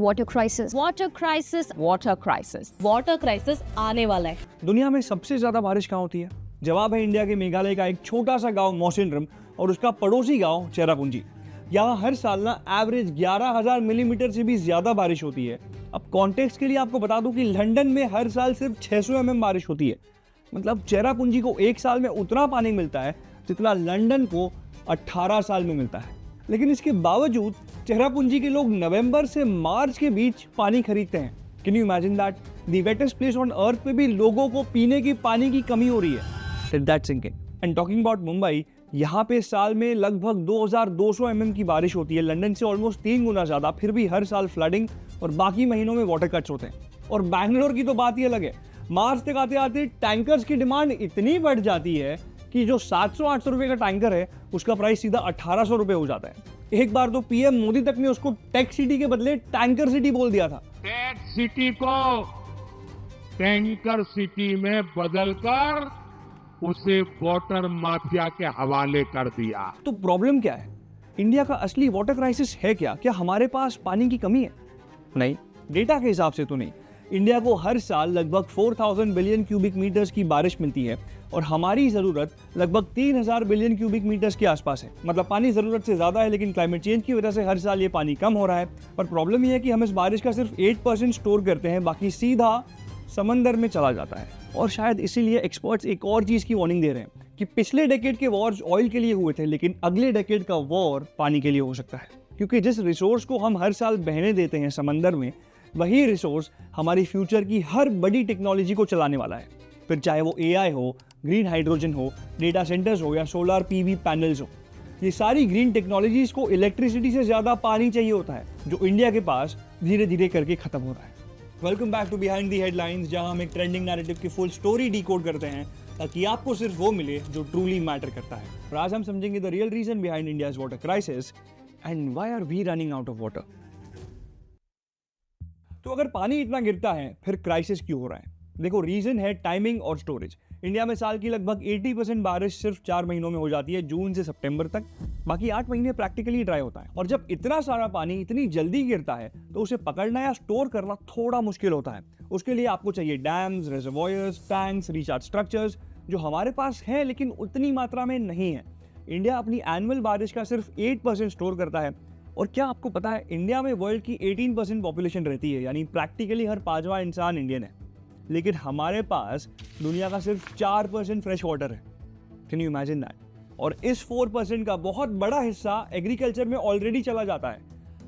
Water crisis. Water crisis, water crisis, water crisis आने वाला है। दुनिया में सबसे ज्यादा बारिश कहाँ होती है? जवाब है इंडिया के मेघालय का एक छोटा सा गांव मौसिनरम और उसका पड़ोसी गांव चेरापूंजी। यहाँ हर साल ना एवरेज 11,000 मिलीमीटर से भी ज्यादा बारिश होती है। अब कॉन्टेक्स्ट के लिए आपको बता दूं कि लंदन में हर साल सिर्फ 600 mm बारिश होती है। मतलब चेरापूंजी को एक साल में उतना पानी मिलता है जितना लंदन को 18 साल में मिलता है। लेकिन इसके बावजूद चेरापूंजी के लोग नवंबर से मार्च के बीच पानी खरीदते हैं। Can you imagine that? The wettest place on earth पे भी लोगों को पीने की पानी की कमी हो रही है। Let that sink in. And talking about Mumbai, यहाँ पे साल में लगभग 2200 mm की बारिश होती है, लंदन से ऑलमोस्ट 3 गुना ज्यादा। फिर भी हर साल फ्लडिंग और बाकी महीनों में वाटर कट्स होते हैं। और बैंगलोर की तो बात ही अलग है। मार्च तक आते आते टैंकर्स की डिमांड इतनी बढ़ जाती है कि जो 700-800 रुपए का टैंकर है उसका प्राइस सीधा 1800 रुपए हो जाता है। एक बार तो पीएम मोदी तक ने उसको टेक सिटी के बदले टैंकर सिटी बोल दिया था। टेक सिटी को टैंकर सिटी में बदलकर उसे वाटर माफिया के हवाले कर दिया। तो प्रॉब्लम क्या है? इंडिया का असली वाटर क्राइसिस है क्या? क्या हमारे पास पानी की कमी है? नहीं, डेटा के हिसाब से तो नहीं। इंडिया को हर साल लगभग 4000 बिलियन क्यूबिक मीटर्स की बारिश मिलती है और हमारी जरूरत लगभग 3000 बिलियन क्यूबिक मीटर्स के आसपास है। मतलब पानी जरूरत से ज्यादा है, लेकिन क्लाइमेट चेंज की वजह से हर साल ये पानी कम हो रहा है। पर प्रॉब्लम ये है कि हम इस बारिश का सिर्फ 8% स्टोर करते हैं, बाकी सीधा समंदर में चला जाता है। और शायद इसीलिए एक्सपर्ट्स एक और चीज की वार्निंग दे रहे हैं कि पिछले डेकेड के वॉर्स ऑयल के लिए हुए थे, लेकिन अगले डेकेड का वॉर पानी के लिए हो सकता है। क्योंकि जिस रिसोर्स को हम हर साल बहने देते हैं समंदर में, वही रिसोर्स हमारी फ्यूचर की हर बड़ी टेक्नोलॉजी को चलाने वाला है। फिर चाहे वो AI हो, ग्रीन हाइड्रोजन हो, डेटा सेंटर्स हो या सोलर PV पैनल्स हो, ये सारी ग्रीन टेक्नोलॉजीज को इलेक्ट्रिसिटी से ज्यादा पानी चाहिए होता है, जो इंडिया के पास धीरे धीरे करके खत्म हो रहा है। Welcome back to behind the headlines, जहां हम एक ट्रेंडिंग नैरेटिव की फुल स्टोरी डिकोड करते हैं ताकि आपको सिर्फ वो मिले जो ट्रूली मैटर करता है। और आज हम समझेंगे the real reason behind India's water crisis and why are we running out of water. तो अगर पानी इतना गिरता है फिर क्राइसिस क्यों हो रहा है? देखो, रीजन है टाइमिंग और स्टोरेज। इंडिया में साल की लगभग 80% बारिश सिर्फ 4 महीनों में हो जाती है, जून से सितंबर तक। बाकी 8 महीने प्रैक्टिकली ड्राई होता है। और जब इतना सारा पानी इतनी जल्दी गिरता है तो उसे पकड़ना या स्टोर करना थोड़ा मुश्किल होता है। उसके लिए आपको चाहिए dams, reservoirs, tanks, recharge structures, जो हमारे पास है लेकिन उतनी मात्रा में नहीं है। इंडिया अपनी एनुअल बारिश का सिर्फ 8% स्टोर करता है। और क्या आपको पता है, इंडिया में वर्ल्ड की 18% पॉपुलेशन रहती है, यानी प्रैक्टिकली हर 5वां इंसान इंडियन है। लेकिन हमारे पास दुनिया का सिर्फ 4% फ्रेश वाटर है। Can you imagine that? और इस 4% का बहुत बड़ा हिस्सा एग्रीकल्चर में ऑलरेडी चला जाता है।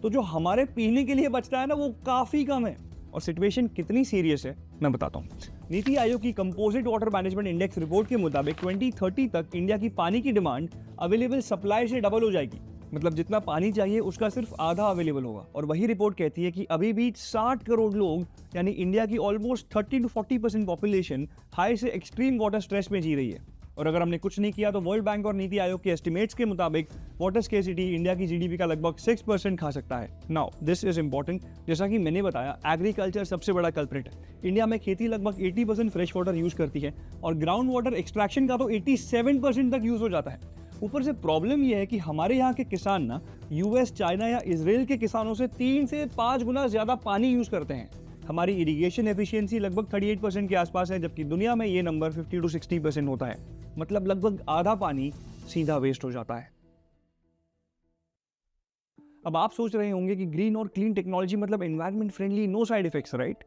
तो जो हमारे पीने के लिए बचता है ना, वो काफी कम है। और सिचुएशन कितनी सीरियस है मैं बताता हूँ। नीति आयोग की composite water management index report के मुताबिक 2030 तक इंडिया की पानी की डिमांड अवेलेबल सप्लाई से डबल हो जाएगी। मतलब जितना पानी चाहिए उसका सिर्फ आधा अवेलेबल होगा। और वही रिपोर्ट कहती है कि अभी भी 60 करोड़ लोग, यानी इंडिया की ऑलमोस्ट 30 to 40% पॉपुलेशन हाई से एक्सट्रीम वाटर स्ट्रेस में जी रही है। और अगर हमने कुछ नहीं किया तो वर्ल्ड बैंक और नीति आयोग के एस्टिमेट्स के मुताबिक वाटर स्केर्सिटी इंडिया की GDP का लगभग 6% खा सकता है। Now this is important. जैसा कि मैंने बताया, एग्रीकल्चर सबसे बड़ा कल्प्रिट है। इंडिया में खेती लगभग 80% फ्रेश वाटर यूज करती है और ग्राउंड वाटर एक्सट्रैक्शन का तो 87% तक यूज हो जाता है। ऊपर से प्रॉब्लम यह है कि हमारे यहाँ के किसान ना US, चाइना या इजराइल के किसानों से 3 से 5 गुना ज्यादा पानी यूज करते हैं। हमारी इरिगेशन एफिशिएंसी लगभग 38% के आसपास है, जबकि दुनिया में ये नंबर 50 to 60% होता है। मतलब लगभग आधा पानी सीधा वेस्ट हो जाता है। अब आप सोच रहे होंगे कि ग्रीन और क्लीन टेक्नोलॉजी मतलब environment friendly, no side effects, right?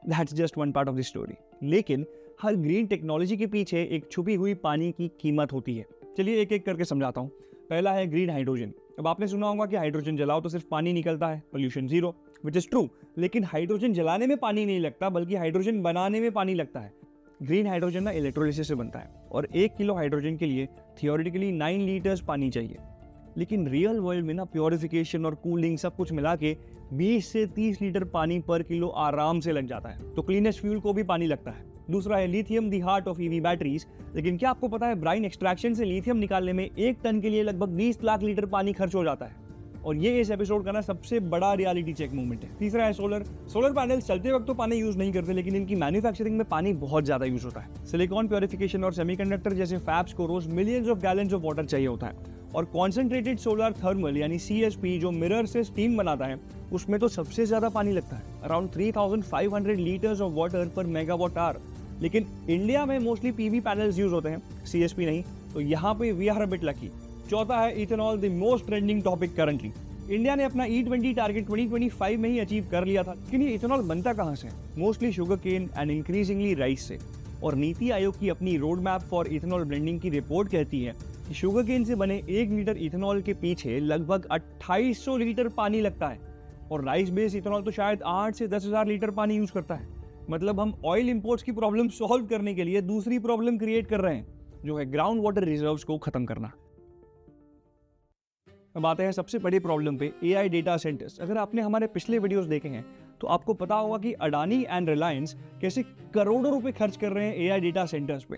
That's just one part of the story. लेकिन हर ग्रीन टेक्नोलॉजी के पीछे एक छुपी हुई पानी की कीमत होती है। चलिए एक एक करके समझाता हूँ। पहला है ग्रीन हाइड्रोजन। अब आपने सुना होगा कि हाइड्रोजन जलाओ तो सिर्फ पानी निकलता है, pollution zero, which is true. लेकिन हाइड्रोजन जलाने में पानी नहीं लगता, बल्कि हाइड्रोजन बनाने में पानी लगता है। ग्रीन हाइड्रोजन ना इलेक्ट्रोलिसिस से बनता है और 1 किलो हाइड्रोजन के लिए थियोरेटिकली 9 लीटर्स पानी चाहिए। लेकिन रियल वर्ल्ड में ना प्योरिफिकेशन और कूलिंग सब कुछ मिला के 20 से 30 लीटर पानी पर किलो आराम से लग जाता है। तो क्लीनेस्ट फ्यूल को भी पानी लगता है। दूसरा है lithium, the heart of EV batteries. लेकिन क्या आपको पता है, ब्राइन एक्सट्रैक्शन से लिथियम निकालने में 1 टन के लिए लगभग 20 लाख लीटर पानी खर्च हो जाता है। और ये इस एपिसोड का ना सबसे बड़ा रियलिटी चेक मोमेंट है। तीसरा है सोलर पैनल। चलते वक्त तो पानी यूज नहीं करते, लेकिन इनकी मैन्युफैक्चरिंग में पानी बहुत ज्यादा यूज होता है। सिलिकॉन प्योरिफिकेशन और सेमीकंडक्टर जैसे फैब्स को रोज millions of gallons of water चाहिए होता है। और कॉन्सेंट्रेटेड सोलर थर्मल यानी CSP जो मिरर से स्टीम बनाता है उसमें तो सबसे ज़्यादा पानी लगता है, around 3500 litres of water per megawatt hour. लेकिन इंडिया में मोस्टली PV पैनल्स यूज होते हैं, CSP नहीं, तो यहाँ पे we are a bit lucky. चौथा है ethanol, the most trending topic currently. India ने अपना E20 टारगेट 2025 में ही अचीव कर लिया था, लेकिन ये इथेनॉल बनता कहाँ से? Mostly sugar cane and increasingly rice से। और नीति आयोग की अपनी road map for ethanol blending की रिपोर्ट कहती है कि शुगर केन से बने 1 लीटर इथेनॉल के पीछे लगभग 2800 लीटर पानी लगता है, और राइस बेस्ड इथेनॉल तो शायद 8 से 10,000 लीटर पानी यूज करता है। मतलब हम ऑयल इंपोर्ट्स की प्रॉब्लम सॉल्व करने के लिए दूसरी प्रॉब्लम क्रिएट कर रहे हैं, जो है ग्राउंड वाटर रिजर्व्स को खत्म करना। अब आते हैं सबसे बड़ी प्रॉब्लम पे, AI डेटा सेंटर्स। अगर आपने हमारे पिछले वीडियोस देखे हैं तो आपको पता होगा कि अडानी एंड रिलायंस कैसे करोड़ों रुपए खर्च कर रहे हैं AI डेटा सेंटर्स पे।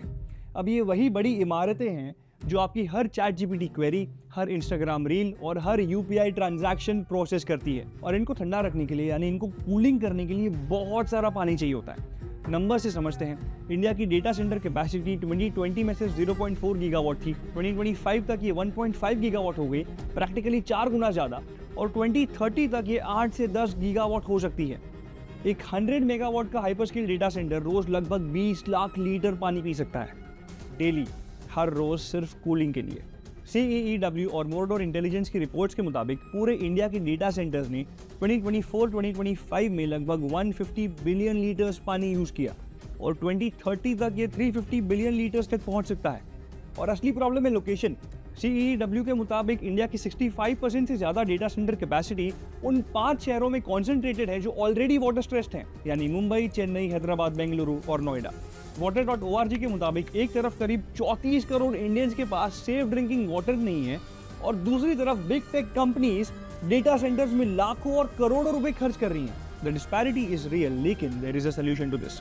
अब ये वही बड़ी इमारतें हैं जो आपकी हर ChatGPT क्वेरी, हर इंस्टाग्राम रील और हर UPI ट्रांजैक्शन प्रोसेस करती है। और इनको ठंडा रखने के लिए यानी इनको कूलिंग करने के लिए बहुत सारा पानी चाहिए होता है। नंबर से समझते हैं, इंडिया की डेटा सेंटर कैपेसिटी 2020 में से 0.4 गीगावाट थी, 2025 तक ये 1.5 गीगावाट हो गई, प्रैक्टिकली 4 गुना ज़्यादा, और 2030 तक ये 8 से 10 गीगावाट हो सकती है। एक 100 मेगावाट का हाइपरस्केल डेटा सेंटर रोज लगभग 20 लाख लीटर पानी पी सकता है डेली, हर रोज सिर्फ कूलिंग के लिए। CEEW और मोरडोर इंटेलिजेंस की रिपोर्ट्स के मुताबिक पूरे इंडिया के डेटा सेंटर्स ने 2024-2025 में लगभग 150 बिलियन लीटर्स पानी यूज किया, और 2030 तक ये 350 बिलियन लीटर्स तक पहुंच सकता है। और असली प्रॉब्लम है लोकेशन। CEEW के मुताबिक इंडिया की 65% से ज़्यादा डेटा सेंटर कैपेसिटी उन 5 शहरों में कॉन्सेंट्रेटेड है जो ऑलरेडी वाटर स्ट्रेस्ड हैं, यानी मुंबई, चेन्नई, हैदराबाद, बेंगलुरु और नोएडा। water.org के मुताबिक एक तरफ करीब 34 करोड़ इंडियंस के पास सेफ ड्रिंकिंग वाटर नहीं है, और दूसरी तरफ big tech companies data centres में लाखों और करोड़ों रुपए खर्च कर रही हैं। द डिस्पैरिटी इज रियल, लेकिन there is a solution to this.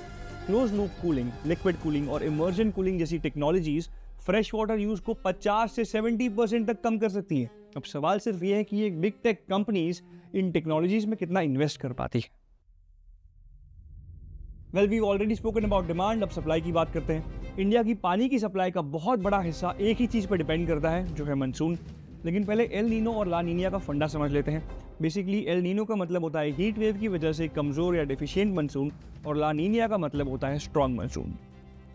Close loop cooling, liquid cooling और इमर्जन कूलिंग जैसी टेक्नोलॉजीज फ्रेश वाटर यूज को 50 से 70% तक कम कर सकती है। अब सवाल सिर्फ ये है कि ये बिग टेक कंपनीज इन टेक्नोलॉजीज में कितना इन्वेस्ट कर पाती है। Well, we already spoken about demand, अब सप्लाई की बात करते हैं। इंडिया की पानी की सप्लाई का बहुत बड़ा हिस्सा एक ही चीज़ पर डिपेंड करता है, जो है मानसून। लेकिन पहले एल नीनो और ला नीनिया का फंडा समझ लेते हैं। बेसिकली एल नीनो का मतलब होता है हीट वेव की वजह से कमज़ोर या डेफिशिएंट मानसून, और ला नीनिया का मतलब होता है स्ट्रॉन्ग मानसून।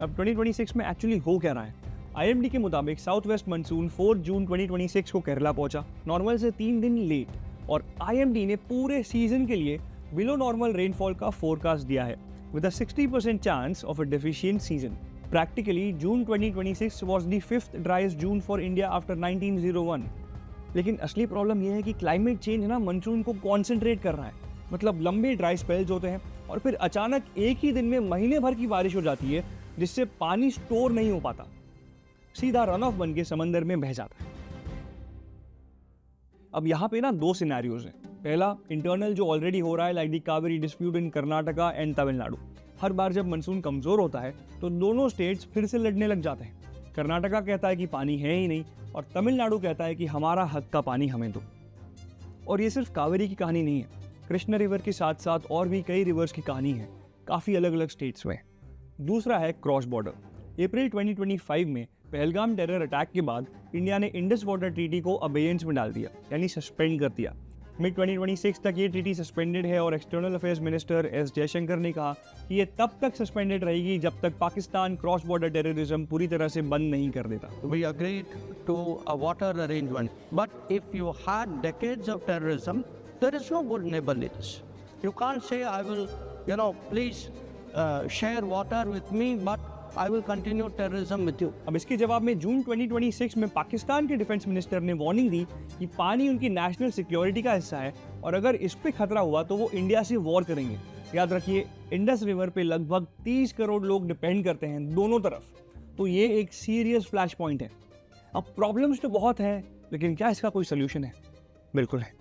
अब 2026 में एक्चुअली हो क्या रहा है? IMD के मुताबिक साउथ वेस्ट मानसून 4 जून 2026 को केरला पहुंचा, नॉर्मल से 3 दिन लेट, और IMD ने पूरे सीजन के लिए बिलो नॉर्मल रेनफॉल का फोरकास्ट दिया है, with a 60% chance of a deficient season. Practically, June 2026 was the 5th driest June for India after 1901. लेकिन असली प्रॉब्लम यह है कि क्लाइमेट चेंज ना मानसून को कॉन्सेंट्रेट कर रहा है। मतलब लंबे ड्राई स्पेल्स होते हैं और फिर अचानक एक ही दिन में महीने भर की बारिश हो जाती है, जिससे पानी स्टोर नहीं हो पाता, सीधा रन ऑफ बन के समंदर में बह जाता है। अब यहाँ पे ना 2 सिनेरियोज हैं। पहला, इंटरनल जो ऑलरेडी हो रहा है, like the Kaveri dispute in Karnataka and Tamil Nadu. हर बार जब मानसून कमज़ोर होता है तो दोनों स्टेट्स फिर से लड़ने लग जाते हैं। कर्नाटका कहता है कि पानी है ही नहीं, और तमिलनाडु कहता है कि हमारा हक का पानी हमें दो। और ये सिर्फ कावेरी की कहानी नहीं है, कृष्णा रिवर के साथ साथ और भी कई रिवर्स की कहानी है, काफ़ी अलग अलग स्टेट्स में। दूसरा है क्रॉस बॉर्डर। अप्रैल 2025 में पहलगाम टेरर अटैक के बाद इंडिया ने इंडस वाटर ट्रीटी को अबेयंस में डाल दिया, यानी सस्पेंड कर दिया। मिड 2026 तक ये ट्रीटी सस्पेंडेड है, और external affairs minister S Jaishankar ने कहा कि ये तब तक सस्पेंडेड रहेगी जब तक पाकिस्तान क्रॉस बॉर्डर टेररिज्म पूरी तरह से बंद नहीं कर देता। We agreed to a water arrangement, but if you had decades of terrorism, there is no good neighborliness. You can't say, I will, please share water with me, but I will continue terrorism with you. अब इसके जवाब में जून 2026 में पाकिस्तान के defence minister ने warning दी कि पानी उनकी नेशनल सिक्योरिटी का हिस्सा है, और अगर इस पे खतरा हुआ तो वो इंडिया से वॉर करेंगे। याद रखिए, इंडस रिवर पे लगभग 30 करोड़ लोग डिपेंड करते हैं दोनों तरफ, तो ये एक सीरियस फ्लैश पॉइंट है। अब प्रॉब्लम्स तो बहुत हैं, लेकिन क्या इसका कोई सोल्यूशन है? बिल्कुल है।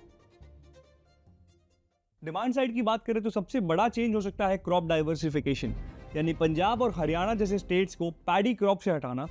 डिमांड साइड की बात करें तो सबसे बड़ा चेंज हो सकता है क्रॉप डाइवर्सिफिकेशन, यानी पंजाब और हरियाणा जैसे स्टेट्स को पैडी क्रॉप से हटाना,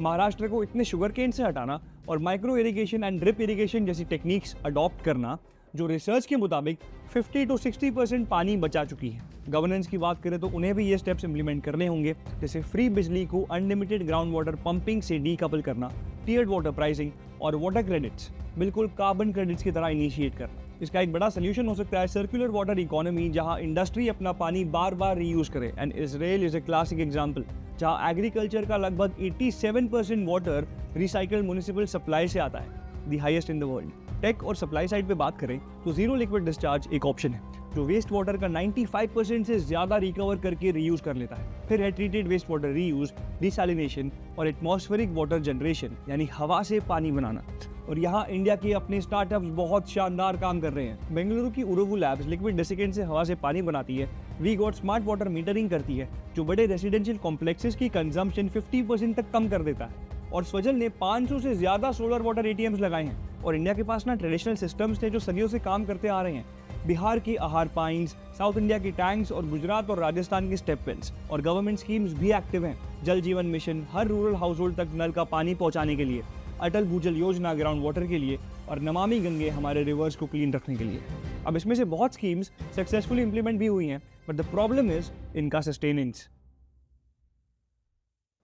महाराष्ट्र को इतने शुगर केन से हटाना, और micro irrigation and drip irrigation जैसी टेक्निक्स अडॉप्ट करना, जो रिसर्च के मुताबिक 50 to 60% पानी बचा चुकी है। गवर्नेंस की बात करें तो उन्हें भी ये स्टेप्स इंप्लीमेंट करने होंगे, जैसे फ्री बिजली को अनलिमिटेड ग्राउंड वाटर पंपिंग से डीकपल करना, टियर्ड वाटर प्राइसिंग और वाटर क्रेडिट्स बिल्कुल कार्बन क्रेडिट्स की तरह इनिशिएट करना। इसका एक बड़ा सोल्यूशन हो सकता है सर्कुलर वाटर इकोनॉमी, जहां इंडस्ट्री अपना पानी बार बार रीयूज करे। And Israel is a classic example, जहां एग्रीकल्चर का लगभग 87% वाटर रिसाइकल्ड म्युनिसिपल सप्लाई से आता है, the highest in the world. Tech और सप्लाई साइड पे बात करें तो जीरो लिक्विड डिस्चार्ज एक ऑप्शन है जो वेस्ट वाटर का 95% से ज़्यादा रिकवर करके रीयूज कर लेता है। फिर है treated waste water reuse, desalination और एटमॉस्फेरिक वाटर जनरेशन, यानी हवा से पानी बनाना। और यहाँ इंडिया के अपने स्टार्टअप्स बहुत शानदार काम कर रहे हैं। बेंगलुरु की उरुवु लैब्स लिक्विड डेसिकेंट से हवा से पानी बनाती है। We got smart water metering करती है जो बड़े रेसिडेंशियल कॉम्प्लेक्सेस की कंजम्पशन 50% तक कम कर देता है। और स्वजल ने 500 से ज़्यादा सोलर वाटर ATMs लगाए हैं। और इंडिया के पास ना ट्रेडिशनल सिस्टम्स थे जो सदियों से काम करते आ रहे हैं। बिहार की आहार पाइन्स, साउथ इंडिया की टैंक्स और गुजरात और राजस्थान की स्टेप वेल्स। और गवर्नमेंट स्कीम्स भी एक्टिव हैं। जल जीवन मिशन हर रूरल हाउस होल्ड तक नल का पानी पहुंचाने के लिए, अटल भूजल योजना ग्राउंड वाटर के लिए, और नमामि गंगे हमारे रिवर्स को क्लीन रखने के लिए। अब इसमें से बहुत स्कीम्स सक्सेसफुली इंप्लीमेंट भी हुई हैं, बट द प्रॉब्लम इज इनका सस्टेनेंस।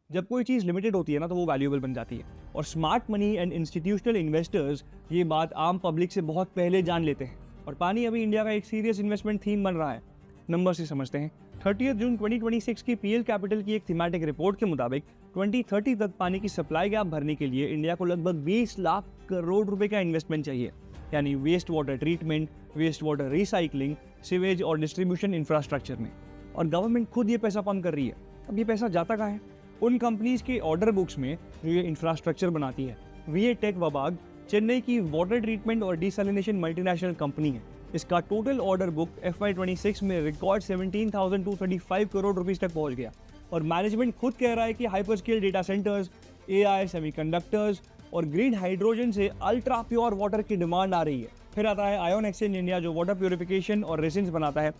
जब कोई चीज़ लिमिटेड होती है ना तो वो वैल्यूएबल बन जाती है। और smart money and institutional investors ये बात आम पब्लिक से बहुत पहले जान लेते हैं। और पानी अभी इंडिया का एक सीरियस इन्वेस्टमेंट थीम बन रहा है। नंबर से समझते हैं। 30 जून 2026 की PL कैपिटल की एक थीमेटिक रिपोर्ट के मुताबिक 2030 तक पानी की सप्लाई गैप भरने के लिए इंडिया को लगभग 20 लाख करोड़ रुपए का इन्वेस्टमेंट चाहिए, यानी waste water treatment, waste water recycling, sewage और डिस्ट्रीब्यूशन इंफ्रास्ट्रक्चर में। और गवर्नमेंट खुद ये पैसा पंप कर रही है। अब ये पैसा जाता कहाँ है? उन कंपनीज के ऑर्डर बुक्स में जो ये इंफ्रास्ट्रक्चर बनाती है। VA टेक वबाग चेन्नई की वाटर ट्रीटमेंट और डिसैलिनेशन मल्टीनेशनल कंपनी है। इसका टोटल ऑर्डर बुक FY26 में रिकॉर्ड 17,235 करोड़ रुपीस तक पहुंच गया। और मैनेजमेंट खुद कह रहा है कि hyper scale data centres, AI, semiconductors और ग्रीन हाइड्रोजन से अल्ट्रा प्योर वाटर की डिमांड आ रही है। फिर आता है आयोन एक्सचेंज इंडिया जो वाटर प्योरिफिकेशन और रेसिन्स बनाता है।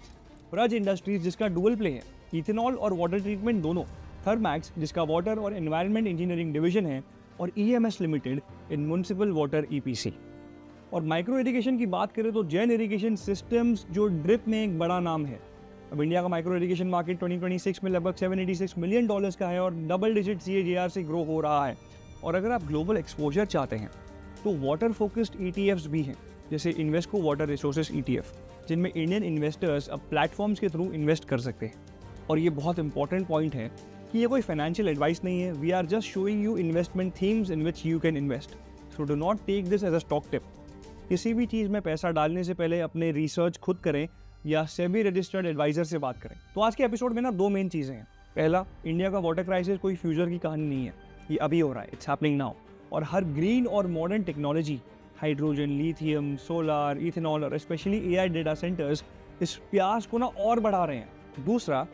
रज इंडस्ट्रीज जिसका डुअल प्ले है, इथेनॉल और वाटर ट्रीटमेंट दोनों। थर्मैक्स जिसका वाटर और एनवायरनमेंट इंजीनियरिंग डिवीजन है। और EMS लिमिटेड इन म्युनिसिपल वाटर EPC। और माइक्रो इरिगेशन की बात करें तो जैन इरिगेशन सिस्टम्स जो ड्रिप में एक बड़ा नाम है। अब इंडिया का माइक्रो इरिगेशन मार्केट 2026 में लगभग $786 मिलियन का है और डबल डिजिट CAGR से ग्रो हो रहा है। और अगर आप ग्लोबल एक्सपोजर चाहते हैं तो वाटर फोकस्ड ETFs भी हैं, जैसे इन्वेस्को वाटर रिसोर्सेज ETF, जिनमें इंडियन इन्वेस्टर्स अब प्लेटफॉर्म्स के थ्रू इन्वेस्ट कर सकते हैं। और ये बहुत इंपॉर्टेंट पॉइंट है कि ये कोई फाइनेंशियल एडवाइस नहीं है। We are just showing you investment themes in which you can invest, so do not take this as a stock tip. किसी भी चीज़ में पैसा डालने से पहले अपने रिसर्च खुद करें या सेबी रजिस्टर्ड एडवाइजर से बात करें। तो आज के एपिसोड में ना दो मेन चीज़ें हैं। पहला, इंडिया का वाटर क्राइसिस कोई फ्यूचर की कहानी नहीं है, ये अभी हो रहा है, इट्स हैपनिंग नाउ। और हर ग्रीन और modern technology, hydrogen, lithium, solar, ethanol और स्पेशली AI डेटा सेंटर्स इस प्यास को ना और बढ़ा रहे हैं। दूसरा,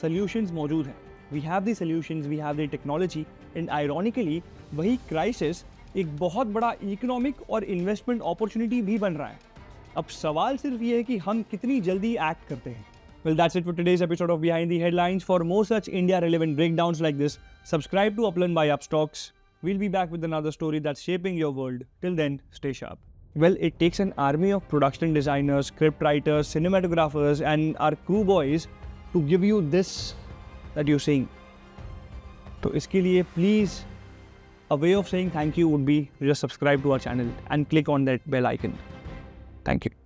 सॉल्यूशंस मौजूद हैं। We have the solutions, we have the technology. And ironically वही क्राइसिस एक बहुत बड़ा इकोनॉमिक और इन्वेस्टमेंट अपॉर्चुनिटी भी बन रहा है। अब सवाल सिर्फ ये है कि हम कितनी जल्दी एक्ट करते हैं। Well, that's it for today's episode of Behind the Headlines. For more such India-relevant breakdowns like this, subscribe to Upland by Upstocks. We'll be back with another story that's shaping your world. Till then, stay sharp. Well, it takes an army of production designers, script writers, cinematographers, and our crew boys to give you this that you're seeing. So, iske liye, please, a way of saying thank you would be just subscribe to our channel and click on that bell icon. Thank you.